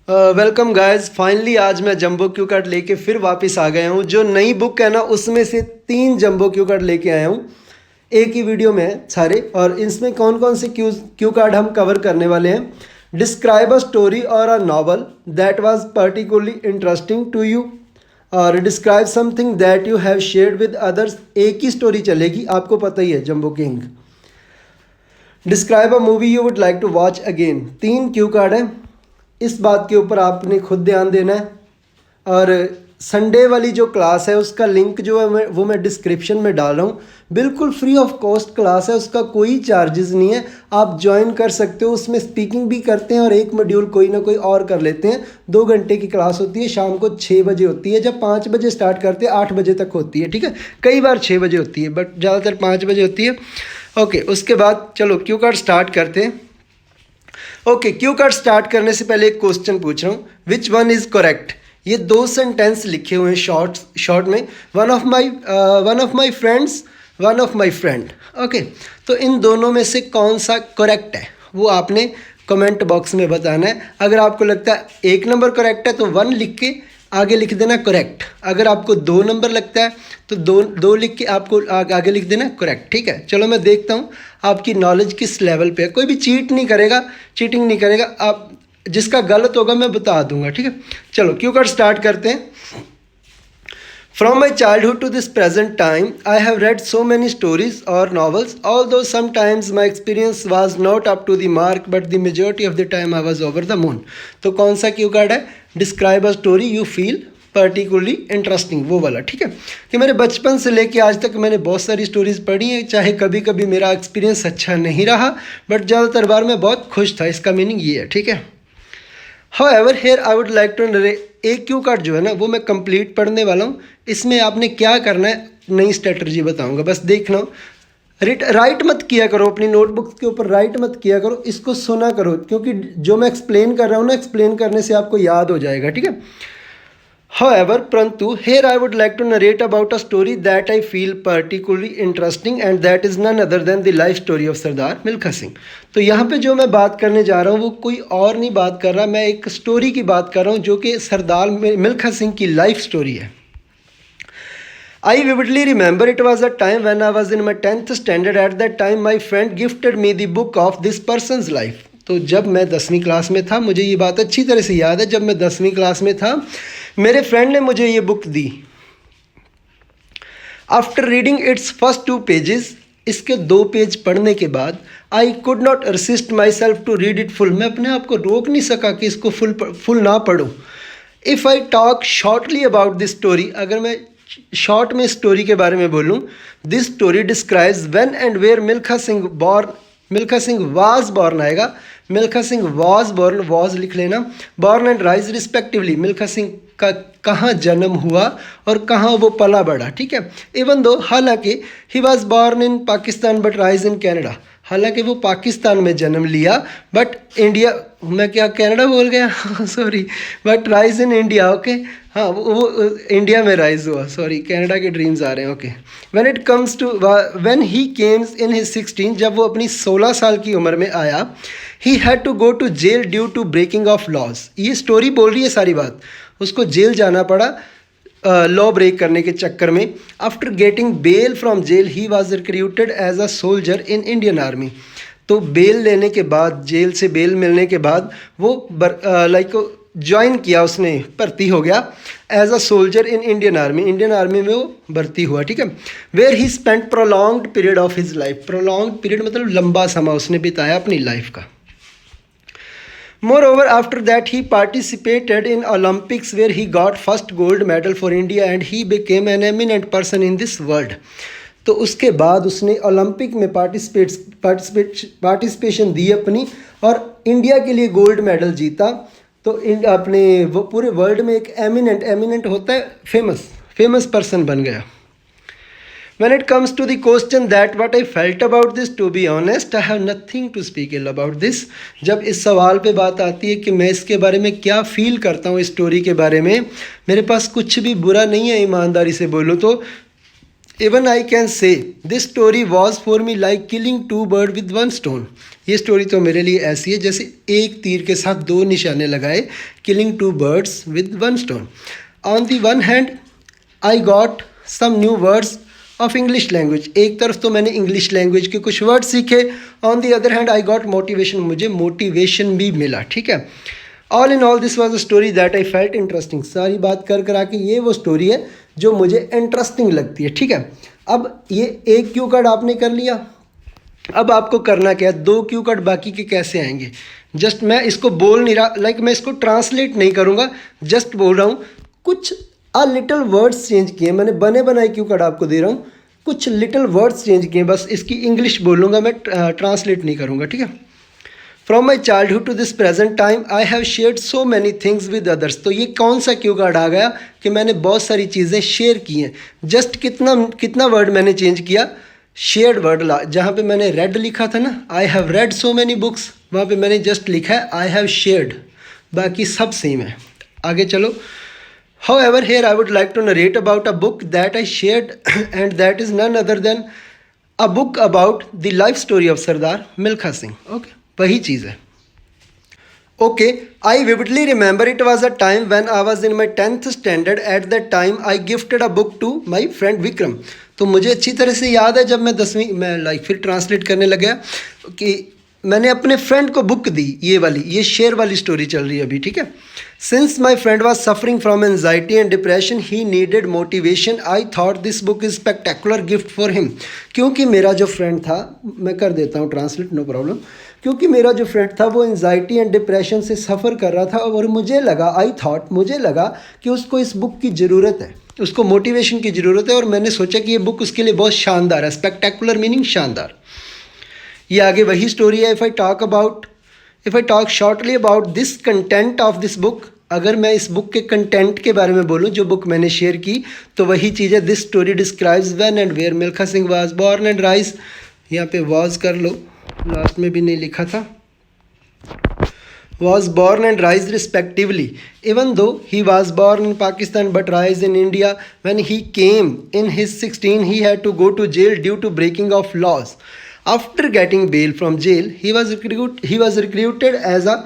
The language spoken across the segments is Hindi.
वेलकम गाइस, फाइनली आज मैं जंबो क्यू कार्ड लेके फिर वापस आ गया हूँ। जो नई बुक है ना, उसमें से 3 जंबो क्यू कार्ड लेके आया हूँ एक ही वीडियो में सारे। और इसमें कौन कौन से क्यू कार्ड हम कवर करने वाले हैं। डिस्क्राइब अ स्टोरी और a novel that was particularly interesting to you, और describe something that you have shared with others. एक ही स्टोरी चलेगी, आपको पता ही है jumbo king. Describe a movie you would like to watch again. 3 cue card हैं, इस बात के ऊपर आपने खुद ध्यान देना है। और संडे वाली जो क्लास है उसका लिंक जो है वो मैं डिस्क्रिप्शन में डाल रहा हूँ। बिल्कुल फ्री ऑफ कॉस्ट क्लास है, उसका कोई चार्जेस नहीं है, आप ज्वाइन कर सकते हो। उसमें स्पीकिंग भी करते हैं और एक मॉड्यूल कोई ना कोई और कर लेते हैं। 2 घंटे की क्लास होती है, शाम को 6 बजे होती है। जब 5 बजे स्टार्ट करते हैं 8 बजे तक होती है, ठीक है। कई बार 6 बजे होती है बट ज़्यादातर 5 बजे होती है। ओके, उसके बाद चलो क्यू कार्ड स्टार्ट करते हैं। ओके, क्यू कार्ड स्टार्ट करने से पहले एक क्वेश्चन पूछ रहा हूँ, विच वन इज़ करेक्ट। ये 2 सेंटेंस लिखे हुए हैं शॉर्ट में। One of my friends, one of my friend. Okay, तो इन दोनों में से कौन सा करेक्ट है वो आपने कमेंट बॉक्स में बताना है। अगर आपको लगता है 1 नंबर करेक्ट है तो 1 लिख के आगे लिख देना करेक्ट। अगर आपको 2 नंबर लगता है तो दो लिख के आपको आगे लिख देना करेक्ट, ठीक है। चलो मैं देखता हूँ आपकी नॉलेज किस लेवल पे है। कोई भी चीटिंग नहीं करेगा। आप जिसका गलत होगा मैं बता दूंगा, ठीक है। चलो क्यू कार्ड स्टार्ट करते हैं। From my childhood to this present time, I have read so many stories or novels, although sometimes my experience was not up to the mark, but the majority of the time I was over the moon. तो कौन सा क्यू कार्ड है? Describe a story you feel particularly interesting, वो वाला, ठीक है। कि मेरे बचपन से लेके आज तक मैंने बहुत सारी स्टोरीज पढ़ी हैं, चाहे कभी कभी मेरा एक्सपीरियंस अच्छा नहीं रहा बट ज़्यादातर बार मैं बहुत खुश था। इसका मीनिंग ये है, ठीक है। However, here I would like to एक क्यू कार्ड जो है ना वो मैं कंप्लीट पढ़ने वाला हूँ। इसमें आपने क्या करना है, नई स्ट्रेटजी बताऊंगा, बस देखना। राइट मत किया करो, अपनी नोटबुक के ऊपर राइट मत किया करो, इसको सुना करो, क्योंकि जो मैं एक्सप्लेन कर रहा हूँ ना, एक्सप्लेन करने से आपको याद हो जाएगा, ठीक है। However, परंतु here I would like to narrate about a story that I feel particularly interesting and that is none other than the life story of सरदार मिल्खा सिंह। तो यहाँ पे जो मैं बात करने जा रहा हूँ वो कोई और नहीं बात कर रहा, मैं एक स्टोरी की बात कर रहा हूँ जो कि सरदार मिल्खा सिंह की लाइफ स्टोरी है। I vividly remember it was a time when I was in my 10th standard. At that time my friend gifted me the book of this person's life. तो जब मैं 10वीं क्लास में था, मुझे ये बात अच्छी तरह से याद है, जब मैं 10वीं क्लास में था मेरे फ्रेंड ने मुझे ये बुक दी। After reading its first 2 pages, इसके 2 पेज पढ़ने के बाद I could not resist my self to read it full. मैं अपने आप को रोक नहीं सका कि इसको फुल ना पढ़ूँ। If I talk shortly about this story, अगर मैं शॉर्ट में स्टोरी के बारे में बोलूँ, this story describes when and where Milkha Singh was born आएगा। Milkha Singh was born, was लिख लेना, born and rise respectively. Milkha Singh का कहाँ जन्म हुआ और कहाँ वो पला बढ़ा, ठीक है। इवन दो, हालांकि he was born in Pakistan but rise in Canada, हालांकि वो पाकिस्तान में जन्म लिया बट इंडिया, मैं क्या कनाडा बोल गया sorry, but rise in India. Okay, हाँ वो इंडिया में राइज हुआ, सॉरी कनाडा के ड्रीम्स आ रहे हैं। Okay, when he Kemps in his 16, जब वो अपनी 16 साल की उम्र में आया, he had to go to jail due to breaking of laws. ये स्टोरी बोल रही है सारी बात, उसको जेल जाना पड़ा लॉ ब्रेक करने के चक्कर में। After getting bail from jail he was recruited as a soldier in Indian army. तो बेल लेने के बाद, जेल से बेल मिलने के बाद वो ज्वाइन किया, उसने भर्ती हो गया as a soldier in Indian army. Indian army में वो भर्ती हुआ, ठीक है। Where he spent prolonged period of his life. Prolonged period मतलब लंबा समय उसने बिताया अपनी लाइफ का। Moreover, after that he participated in Olympics where he got first gold medal for India and he became an eminent person in this world. तो उसके बाद उसने ओलंपिक में पार्टिसिपेशन दी अपनी और इंडिया के लिए गोल्ड मेडल जीता। तो अपने वो पूरे वर्ल्ड में एक एमिनेंट होता है, फेमस पर्सन बन गया। When it comes to the question that what I felt about this, to be honest, I have nothing to speak ill about this. जब इस सवाल पे बात आती है कि मैं इसके बारे में क्या फील करता हूँ, इस स्टोरी के बारे में, मेरे पास कुछ भी बुरा नहीं है, ईमानदारी से बोलूँ तो। Even I can say this story was for me like killing two bird with one stone. ये स्टोरी तो मेरे लिए ऐसी है जैसे एक तीर के साथ दो निशाने लगाए, killing two birds with one stone. On the one hand I got some new words of English language. एक तरफ तो मैंने इंग्लिश लैंग्वेज के कुछ वर्ड सीखे, on the other hand I got motivation, मुझे मोटिवेशन भी मिला। ठीक है, all in all this was a story that I felt interesting. सारी बात कर कर आके ये वो स्टोरी है जो मुझे इंटरेस्टिंग लगती है। ठीक है, अब ये एक क्यू कार्ड आपने कर लिया, अब आपको करना क्या है, दो क्यू कार्ड बाकी के कैसे आएंगे। जस्ट मैं इसको बोल नहीं रहा, लाइक मैं इसको ट्रांसलेट नहीं करूँगा, जस्ट बोल रहा हूँ। कुछ लिटिल वर्ड्स चेंज किए मैंने, बने बनाए क्यू कार्ड आपको दे रहा हूँ, कुछ लिटिल वर्ड्स चेंज किए, बस इसकी इंग्लिश बोलूँगा मैं, ट्रांसलेट नहीं करूँगा। ठीक है, from my childhood to this present time I have shared so many things with others. तो ये कौन सा क्यू कार्ड आ गया कि मैंने बहुत सारी चीज़ें शेयर की हैं। जस्ट कितना वर्ड मैंने चेंज किया, शेयर्ड वर्ड ला, जहाँ पे मैंने रेड लिखा था ना, I have read so many books, वहाँ पे मैंने जस्ट लिखा है आई हैव शेयर्ड, बाकी सब सेम है। आगे चलो, however here I would like to narrate about a book that I shared and that is none other than a book about the life story of Sardar Milkha Singh. Okay, वही चीज़ है। Okay, I vividly remember it was a time when I was in my 10th standard. At that time I gifted a book to my friend Vikram. तो मुझे अच्छी तरह से याद है जब मैं 10वीं में फिर ट्रांसलेट करने लगा कि मैंने अपने फ्रेंड को बुक दी, ये वाली, ये शेयर वाली स्टोरी चल रही है अभी। ठीक है, since my friend was suffering from anxiety and depression he needed motivation, I thought this book is spectacular gift for him. क्योंकि मेरा जो फ्रेंड था, मैं कर देता हूँ ट्रांसलेट, नो प्रॉब्लम। क्योंकि मेरा जो फ्रेंड था वो एनजाइटी एंड डिप्रेशन से सफ़र कर रहा था और मुझे लगा कि उसको इस बुक की ज़रूरत है, उसको मोटिवेशन की ज़रूरत है, और मैंने सोचा कि ये बुक उसके लिए बहुत शानदार है। स्पेक्टेकुलर मीनिंग शानदार। ये आगे वही स्टोरी है। If I talk shortly about this content of this book, अगर मैं इस बुक के कंटेंट के बारे में बोलूँ, जो बुक मैंने शेयर की, तो वही चीज़ है। This story describes when and where Milkha Singh was born and rise. यहाँ पे वाज कर लो, लास्ट में भी नहीं लिखा था, was born and raised respectively, even though he was born in Pakistan but raised in India. When he came in his 16, he had to go to jail due to breaking of laws. After getting bail from jail, he was recruited as a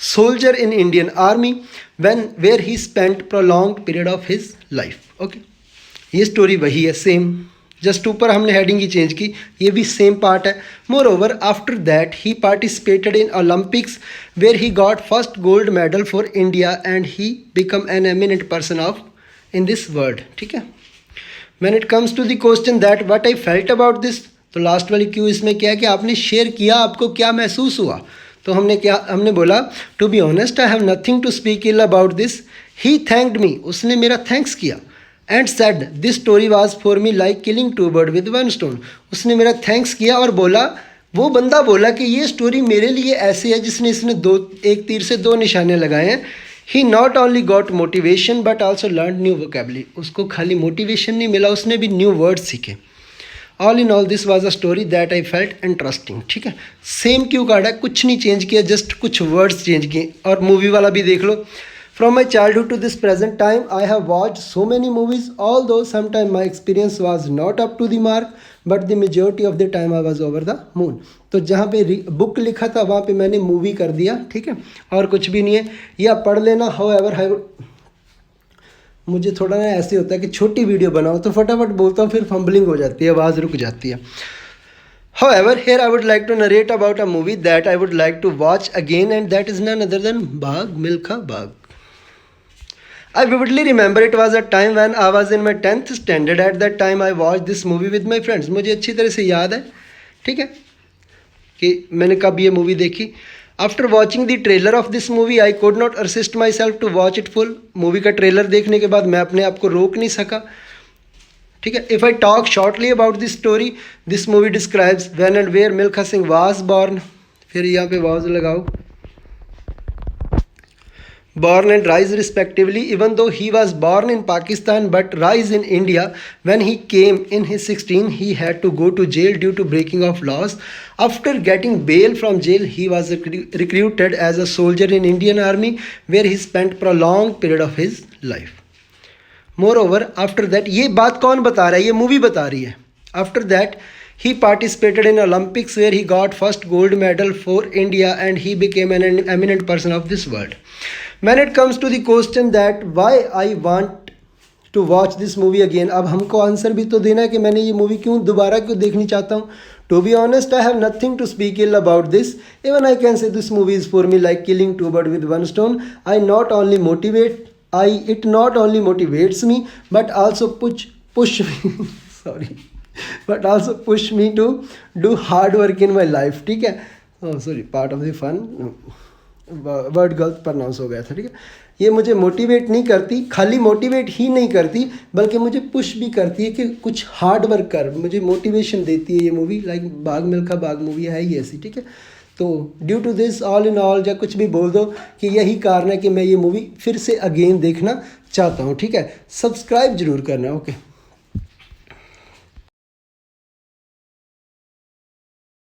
soldier in Indian Army, where he spent prolonged period of his life. Okay, ये स्टोरी वही है, सेम, जस्ट ऊपर हमने हेडिंग ही चेंज की, ये भी सेम पार्ट है। Moreover after that he participated in Olympics where he got first gold medal for India and he become an eminent person of in this world. ठीक है, when it comes to the question that what I felt about this, तो लास्ट वाली क्यू इसमें क्या है कि आपने शेयर किया, आपको क्या महसूस हुआ। तो हमने बोला to be honest I have nothing to speak ill about this. He thanked me, उसने मेरा थैंक्स किया। And said this story was for me like killing two bird with one stone, उसने मेरा थैंक्स किया और बोला, वो बंदा बोला कि ये स्टोरी मेरे लिए ऐसी है जिसने एक तीर से दो निशाने लगाए हैं। He not only got motivation but also learn new vocabulary, उसको खाली मोटिवेशन नहीं मिला, उसने भी न्यू वर्ड सीखे। All in all this was a story that I felt interesting. ठीक है, सेम क्यू कार्ड है, कुछ नहीं चेंज किया, जस्ट कुछ वर्ड्स चेंज किए। और मूवी वाला भी देख लो। From my childhood to this present time, I have watched so many movies, although sometimes my experience was not up to the mark, but the majority of the time I was over the moon. तो जहाँ पे बुक लिखा था वहाँ पे मैंने मूवी कर दिया। ठीक है, और कुछ भी नहीं है, या पढ़ लेना। However, मुझे थोड़ा ना ऐसे होता है कि छोटी वीडियो बनाओ तो फटाफट बोलता हूँ, फिर फंबलिंग हो जाती है, आवाज़ रुक जाती है। However, here I would like to narrate about a movie that I would like to watch again, and that is none other than Bagh Milkha Bagh. I vividly remember it was a time when I was in my 10th standard. At that time I watched this movie with my friends. मुझे अच्छी तरह से याद है, ठीक है, कि मैंने कब ये मूवी देखी। After watching the trailer of this movie I could not assist my self to watch it full. Movie का ट्रेलर देखने के बाद मैं अपने आप को रोक नहीं सका। ठीक है, if I talk shortly about this story, this movie describes when and where Milkha Singh was born, फिर यहाँ पे वाज लगाओ, born and rise respectively, even though he was born in Pakistan but rise in India. When he came in his 16, he had to go to jail due to breaking of laws. After getting bail from jail, he was recruited as a soldier in Indian Army, where he spent prolonged period of his life. More over after that, ये बात कौन बता रहा है, ये मूवी बता रही है. After that he participated in Olympics where he got first gold medal for India and he became an eminent person of this world. When it comes to the question that why I want to watch this movie again, अब हमको आंसर भी तो देना है कि मैंने ये मूवी क्यों दोबारा क्यों देखनी चाहता हूँ. To be honest, I have nothing to speak ill about this. Even I can say this movie is for me like killing two birds with one stone. It not only motivates me but also push me sorry, but also push me to do hard work in my life. ठीक है, sorry, part of the fun, word गलत प्रनाउंस हो गया था. ठीक है, ये मुझे मोटिवेट नहीं करती, खाली मोटिवेट ही नहीं करती बल्कि मुझे पुश भी करती है कि कुछ हार्ड वर्क कर, मुझे मोटिवेशन देती है ये movie. Like Bhaag Milkha Bhaag movie है ही ऐसी. ठीक है, तो due to this all in all, या कुछ भी बोल दो कि यही कारण है कि मैं ये मूवी फिर से अगेन देखना चाहता हूँ. ठीक है, सब्सक्राइब जरूर करना. ओके.